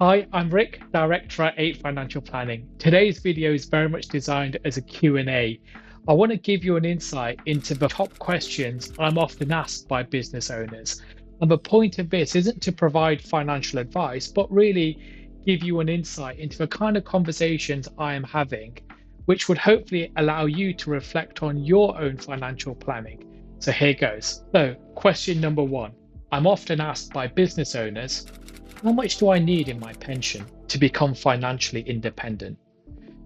Hi, I'm Rick, Director at 8 Financial Planning. Today's video is very much designed as a Q&A. I want to give you an insight into the top questions I'm often asked by business owners. And the point of this isn't to provide financial advice, but really give you an insight into the kind of conversations I am having, which would hopefully allow you to reflect on your own financial planning. So here goes. So, question number one. I'm often asked by business owners, how much do I need in my pension to become financially independent?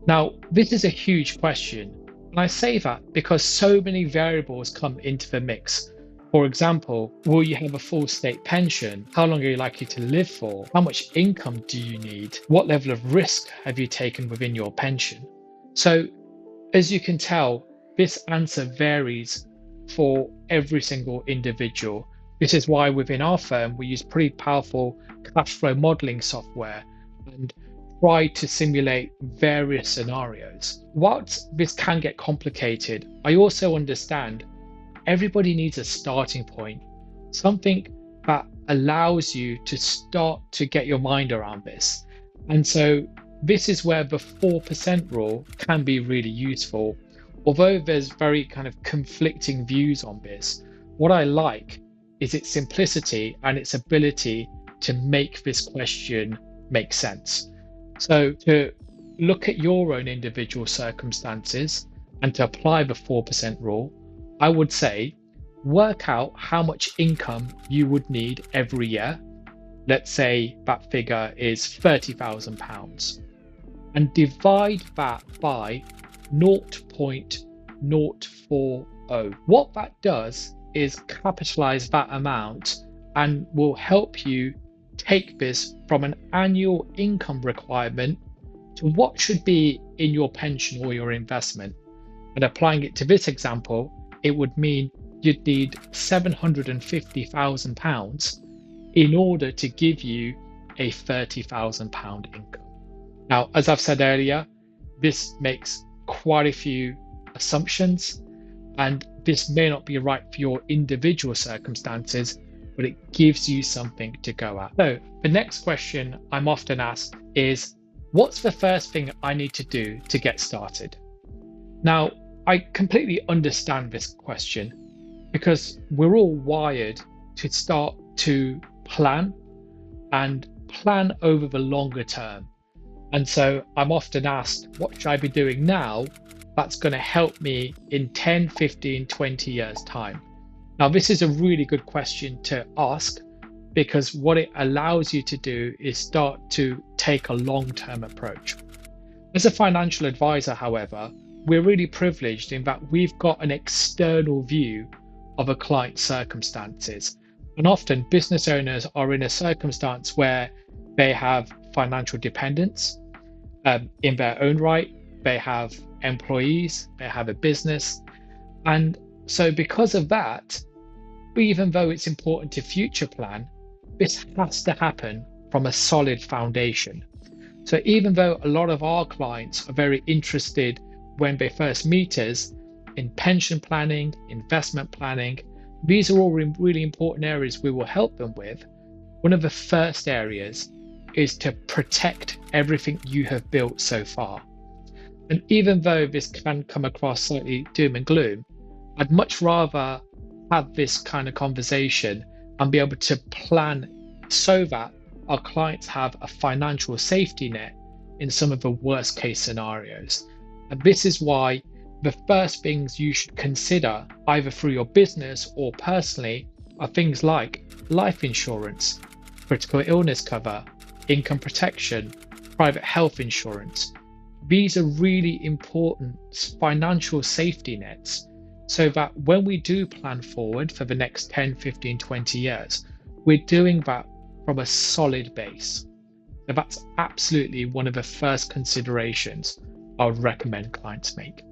Now, this is a huge question, and I say that because so many variables come into the mix. For example, will you have a full state pension? How long are you likely to live for? How much income do you need? What level of risk have you taken within your pension? So, as you can tell, this answer varies for every single individual. This is why within our firm, we use pretty powerful cash flow modeling software and try to simulate various scenarios. Whilst this can get complicated, I also understand everybody needs a starting point, something that allows you to start to get your mind around this. And so this is where the 4% rule can be really useful. Although there's very kind of conflicting views on this, what I like is its simplicity and its ability to make this question make sense. So to look at your own individual circumstances and to apply the 4% rule, I would say work out how much income you would need every year. Let's say that figure is £30,000 and divide that by 0.040. What that does is capitalize that amount and will help you take this from an annual income requirement to what should be in your pension or your investment. And applying it to this example, it would mean you'd need £750,000 in order to give you a £30,000 income. Now, as I've said earlier, this makes quite a few assumptions, and this may not be right for your individual circumstances, but it gives you something to go at. So the next question I'm often asked is, what's the first thing I need to do to get started? Now, I completely understand this question because we're all wired to start to plan and plan over the longer term. And so I'm often asked, what should I be doing now that's going to help me in 10, 15, 20 years' time? Now, this is a really good question to ask because what it allows you to do is start to take a long-term approach. As a financial advisor, however, we're really privileged in that we've got an external view of a client's circumstances. And often business owners are in a circumstance where they have financial dependence in their own right, they have employees, they have a business. And so because of that, even though it's important to future plan, this has to happen from a solid foundation. So even though a lot of our clients are very interested when they first meet us in pension planning, investment planning, these are all really important areas we will help them with. One of the first areas is to protect everything you have built so far. And even though this can come across slightly doom and gloom, I'd much rather have this kind of conversation and be able to plan so that our clients have a financial safety net in some of the worst case scenarios. And this is why the first things you should consider, either through your business or personally, are things like life insurance, critical illness cover, income protection, private health insurance. These are really important financial safety nets so that when we do plan forward for the next 10, 15, 20 years, we're doing that from a solid base. So that's absolutely one of the first considerations I would recommend clients make.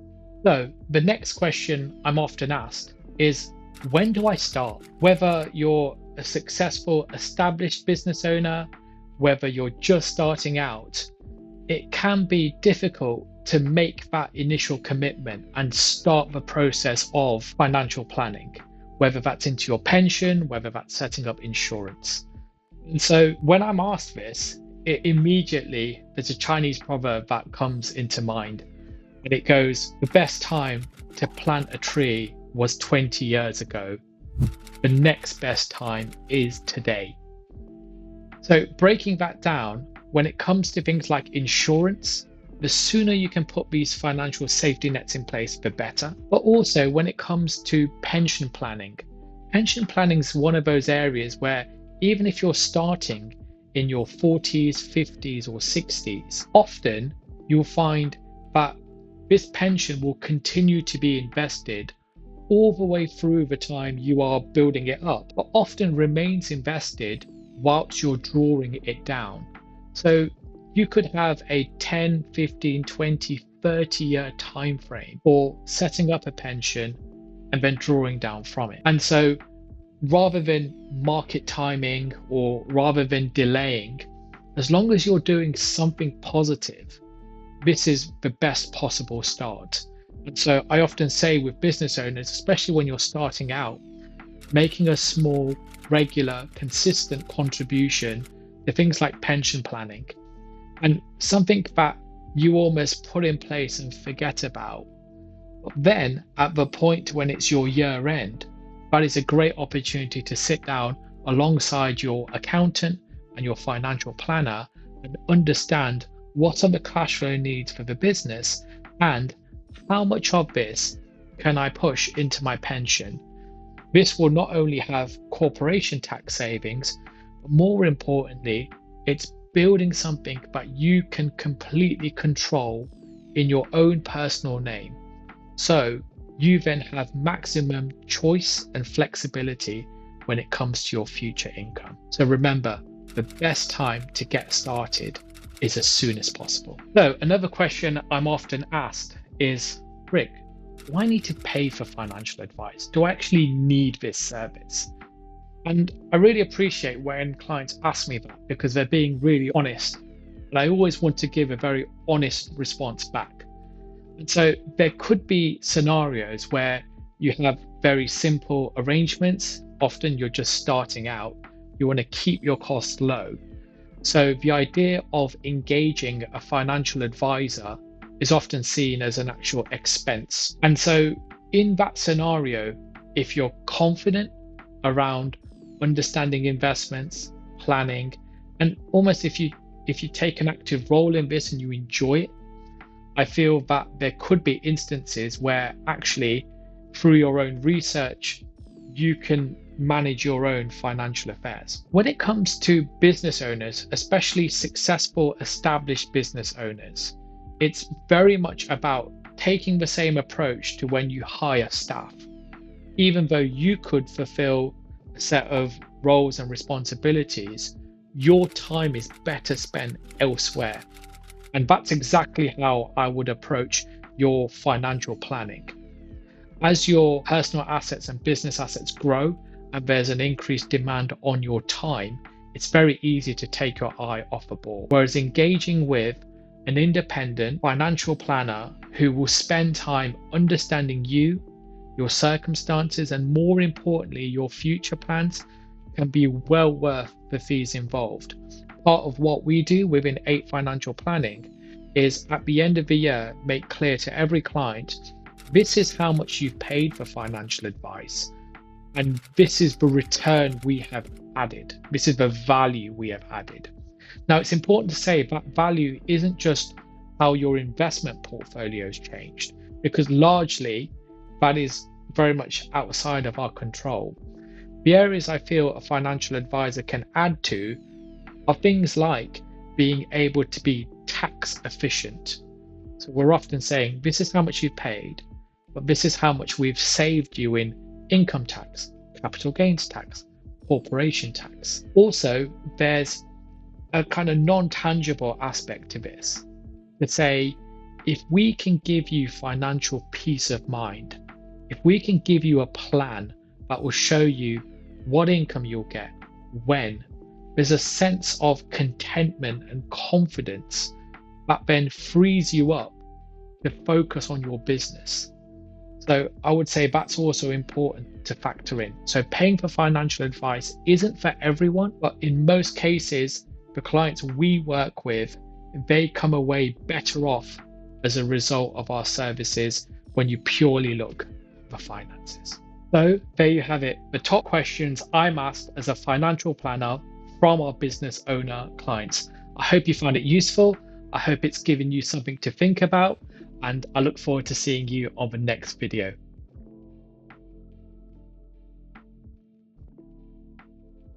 So the next question I'm often asked is, when do I start? Whether you're a successful established business owner, whether you're just starting out, it can be difficult to make that initial commitment and start the process of financial planning, whether that's into your pension, whether that's setting up insurance. And so when I'm asked this, immediately there's a Chinese proverb that comes into mind, and it goes, the best time to plant a tree was 20 years ago. The next best time is today. So breaking that down, when it comes to things like insurance, the sooner you can put these financial safety nets in place, the better. But also when it comes to pension planning is one of those areas where even if you're starting in your 40s, 50s, or 60s, often you'll find that this pension will continue to be invested all the way through the time you are building it up, but often remains invested whilst you're drawing it down. So you could have a 10, 15, 20, 30-year time frame for setting up a pension and then drawing down from it. And so rather than market timing or rather than delaying, as long as you're doing something positive, this is the best possible start. And so I often say with business owners, especially when you're starting out, making a small, regular, consistent contribution to things like pension planning and something that you almost put in place and forget about. But then at the point when it's your year end, that is a great opportunity to sit down alongside your accountant and your financial planner and understand what are the cash flow needs for the business and how much of this can I push into my pension. This will not only have corporation tax savings, but more importantly, it's building something that you can completely control in your own personal name. So you then have maximum choice and flexibility when it comes to your future income. So remember, the best time to get started is as soon as possible. So another question I'm often asked is, Rick, do I need to pay for financial advice? Do I actually need this service? And I really appreciate when clients ask me that because they're being really honest. And I always want to give a very honest response back. And so there could be scenarios where you have very simple arrangements. Often you're just starting out. You want to keep your costs low. So the idea of engaging a financial advisor is often seen as an actual expense. And so in that scenario, if you're confident around understanding investments, planning, and almost if you take an active role in this and you enjoy it, I feel that there could be instances where actually through your own research, you can manage your own financial affairs. When it comes to business owners, especially successful established business owners, it's very much about taking the same approach to when you hire staff. Even though you could fulfill a set of roles and responsibilities, your time is better spent elsewhere. And that's exactly how I would approach your financial planning. As your personal assets and business assets grow and there's an increased demand on your time, it's very easy to take your eye off the ball. Whereas engaging with an independent financial planner who will spend time understanding you, your circumstances, and more importantly, your future plans can be well worth the fees involved. Part of what we do within 8 Financial Planning is at the end of the year, make clear to every client, this is how much you've paid for financial advice. And this is the return we have added. This is the value we have added. Now, it's important to say that value isn't just how your investment portfolio has changed, because largely that is very much outside of our control. The areas I feel a financial advisor can add to are things like being able to be tax efficient. So we're often saying, this is how much you've paid, but this is how much we've saved you in income tax, capital gains tax, corporation tax. Also, there's a kind of non-tangible aspect to this. To say, if we can give you financial peace of mind, if we can give you a plan that will show you what income you'll get, when, there's a sense of contentment and confidence that then frees you up to focus on your business. So I would say that's also important to factor in. So paying for financial advice isn't for everyone, but in most cases, the clients we work with, they come away better off as a result of our services when you purely look for finances. So there you have it, the top questions I'm asked as a financial planner from our business owner clients. I hope you found it useful. I hope it's given you something to think about, and I look forward to seeing you on the next video.